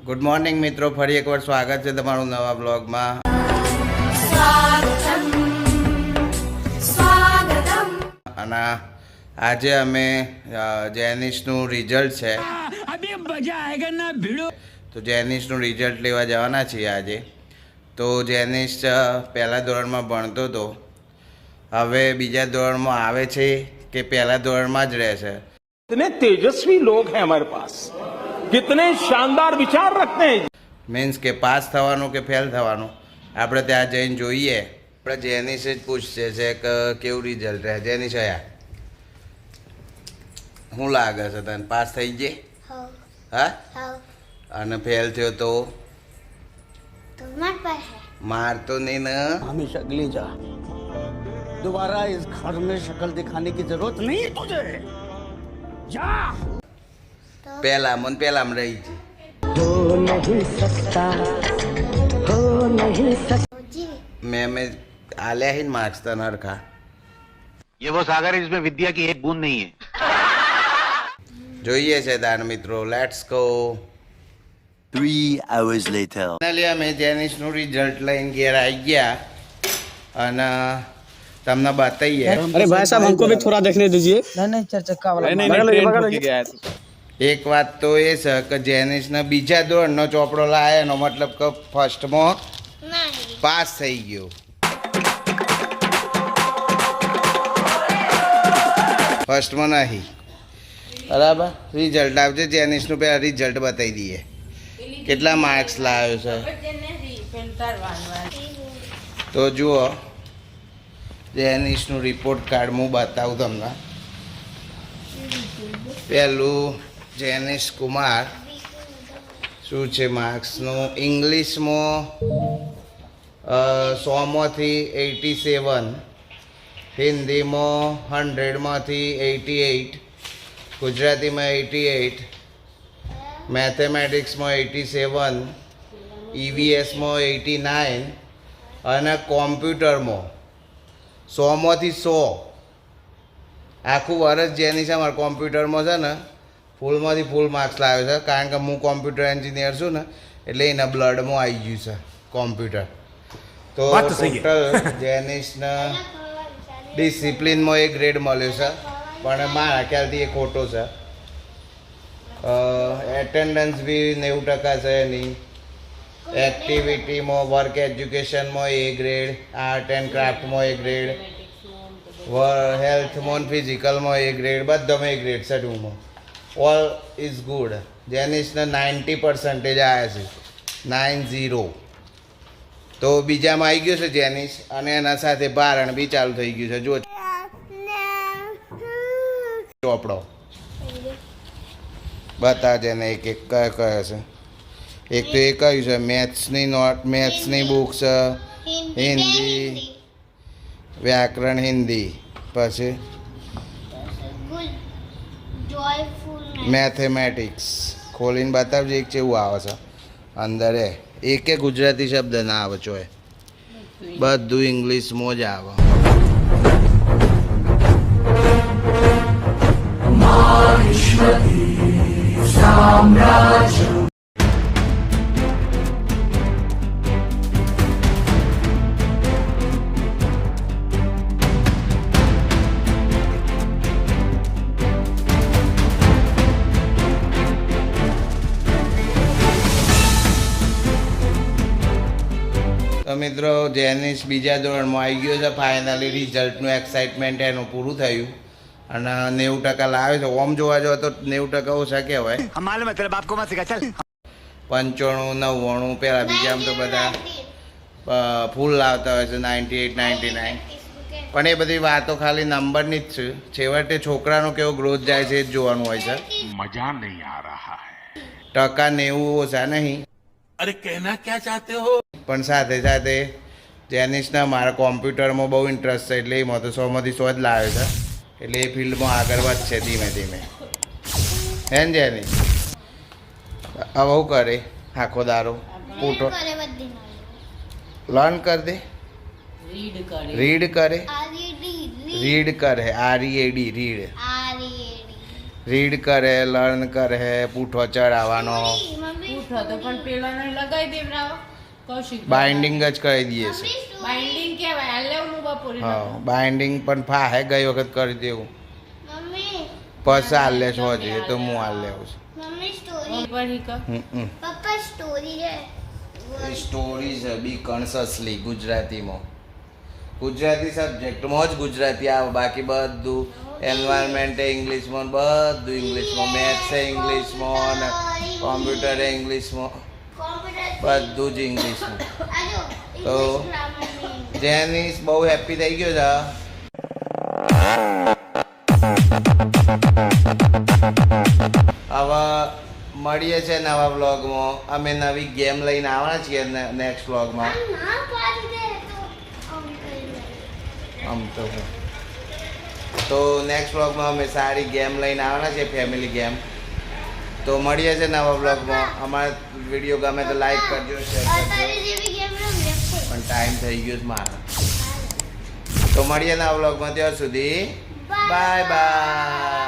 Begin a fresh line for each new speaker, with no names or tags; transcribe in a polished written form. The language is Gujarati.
ગુડ મોર્નિંગ મિત્રો, ફરી એકવાર સ્વાગત છે તમારું નવા બ્લોગમાં. અને આજે અમે જેનિશનું રિઝલ્ટ છે તો જેનિશનું રિઝલ્ટ લેવા જવાના છીએ આજે. તો જેનિશ પહેલા ધોરણમાં ભણતો હતો, હવે બીજા ધોરણમાં આવે છે કે પહેલા ધોરણમાં જ રહેશે.
कितने तेजस्वी लोग हैं हमारे पास, कितने शानदार विचार रखते हैं.
મીન્સ કે પાસ થવાનું કે ફેલ થવાનું આપણે ત્યાં જઈને જોઈએ. આપણે જેનિશ જ પૂછશે છે કે કેવું રિઝલ્ટ રહે. જેનિશ આયા શું લાગે છે તને? પાસ થઈ ગઈ? હા. અને ફેલ થયો તો मार तो नहीं ना.
हमेशा अगली जा, दोबारा इस घर में शक्ल दिखाने की जरूरत नहीं है तुझे. जा.
पहला मन पहला में रही थी.
हो नहीं सकता, हो नहीं सकता.
मैं आले ही मार्क्स था नरखा.
ये वो सागर है जिसमें विद्या की एक बूंद नहीं है.
જોઈએ છે દાન મિત્રો. Let's go.
3 hours later.
Finally અમે જેનિશનું રિઝલ્ટ લઈને ઘેર આવી ગયા અને તમને બતાવીએ.
अरे भाई साहब हमको भी थोड़ा देखने दीजिए.
नहीं चार चक्का वाला
એક વાત તો એ છે કે જેનિશને બીજા ધોરણનો ચોપડો લાવ્યો એનો મતલબ કે ફર્સ્ટમાં પાસ થઈ ગયો. ફર્સ્ટમાં નહીં. બરાબર. રિઝલ્ટ આવશે. જેનિશનું પહેલાં રિઝલ્ટ બતાવી દઈએ કેટલા માર્ક્સ લાવ્યો છે. તો જુઓ જેનિશનું રિપોર્ટ કાર્ડ હું બતાવું તમને. પહેલું જેનિશ કુમાર શું છે માર્ક્સનું? ઇંગ્લિશમાં 100માંથી 87, હિન્દીમાં 100માંથી 88, ગુજરાતીમાં 88, મેથેમેટિક્સમાં 87, ઈવીએસમાં 89 અને કોમ્પ્યુટરમાં 100માંથી 100. આખું વર્ષ જેનિશ અમારા કોમ્પ્યુટરમાં છે ને ફૂલમાંથી ફૂલ માર્ક્સ લાવ્યો છે. કારણ કે હું કોમ્પ્યુટર એન્જિનિયર છું ને એટલે એના બ્લડમાં આવી ગયું છે કોમ્પ્યુટર. તો ટોટલ જેનિશને ડિસિપ્લિનમાં એક ગ્રેડ મળ્યો છે, પણ મારા ખ્યાલથી એ ખોટો છે. એટેન્ડન્સ બી 90% છે એની. એક્ટિવિટીમાં વર્ક એજ્યુકેશનમાં એ ગ્રેડ, આર્ટ એન્ડ ક્રાફ્ટમાં એ ગ્રેડ, હેલ્થમાં ફિઝિકલમાં એ ગ્રેડ, બધામાં એ ગ્રેડ છે. ટુમાં ઓલ ઇઝ ગુડ. જેનિશને 90% આવ્યા છે, 90. તો બીજામાં આવી ગયો છે જેનિશ અને એના સાથે ભારણ બી ચાલુ થઈ ગયું છે. જો ચોપડો બતાવજે ને એક એક કયો કયો છે. એક તો એ કયું છે મેથ્સની નોટ, મેથ્સની બુક છે, હિન્દી વ્યાકરણ હિન્દી, પછી મેથેમેટિક્સ. ખોલીને બતાવજે એક કેવું આવે છે અંદર. એકે ગુજરાતી શબ્દ ના આવે ચોય, બધું ઇંગ્લિશમાં જ આવે. તો મિત્રો જેનિશ બીજા ધોરણમાં આવી ગયો છે. ફાઇનલી રિઝલ્ટનું એક્સાઇટમેન્ટ એનું પૂરું થયું અને 90% લાવે છે. ઓમ જોવા જાવ તો 90% ઓછા કહેવાય. 95, 99 પહેલાં બીજામાં તો બધા ફૂલ લાવતા હોય છે, 98, 99. પણ એ બધી વાતો ખાલી નંબરની જ છે. છેવટે છોકરાનો કેવો ગ્રોથ જાય છે એ જ જોવાનું હોય છે.
मजा नहीं आ रहा है.
ટકા 90 ઓછા નહીં.
अरे कहना क्या चाहते हो?
પણ સાથે સાથે જેનિશના મારા કોમ્પ્યુટરમાં બહુ ઇન્ટરેસ્ટ છે એટલે એમાં તો 100માંથી 100 જ લાવ્યો છે. એટલે એ ફિલ્ડમાં આગળ વધશે ધીમે ધીમે. હે ને જેનિશ? હવે શું કરે આખો દારો? પૂટો લર્ન કર દે. રીડ કરે. રીડ કરે. READ read. રીડ કરે, લર્ન કરે, પૂઠો ચડાવવાનો.
થતો પણ પેલાને લગાવી દેવરાવો કૌશિક
બાઇન્ડિંગ જ કરી દઈએ છે
બાઇન્ડિંગ કહેવાય હાલ લેવું હું બપોરે
હા બાઇન્ડિંગ પણ ફાહે ગઈ વખત કરી દેવું
મમ્મી
પછી હાલ લે છો એ તો હું હાલ લેવું છું
મમ્મી સ્ટોરી
પર હિક
પપ્પા સ્ટોરી છે
સ્ટોરી છે બી કન્સસલી ગુજરાતીમાં ગુજરાતી સબ્જેક્ટમાં જ ગુજરાતી આવે બાકી બધું એન્વાયરમેન્ટ ઇંગ્લિશમાં બધું ઇંગ્લિશમાં મેથ્સ ઇંગ્લિશમાં ને કોમ્પ્યુટર ઇંગ્લિશમાં
કોમ્પ્યુટર
બધું જ ઇંગ્લિશમાં
આજો
તો
ઇંગ્લિશ ગ્રામર
જેનિસ બહુ હેપી થઈ ગયો છે હવે મળીએ છે નવા વ્લોગમાં અમે નવી ગેમ લઈને આવવાના છીએ નેક્સ્ટ વ્લોગમાં
ના પાડી દે તો આમ કરી લે
આમ તો નેક્સ્ટ વ્લોગમાં અમે સારી ગેમ લઈને આવવાના છીએ ફેમિલી ગેમ તો મળીએ છે નવા વ્લોગમાં અમારા વિડીયો ગમે તો લાઈક કરજો શેર કરજો
તારી જેવી ગેમ રમીએ
પણ ટાઈમ થઈ ગયો છે મારો તો મળીએ નવા વ્લોગમાં ત્યાં સુધી બાય બાય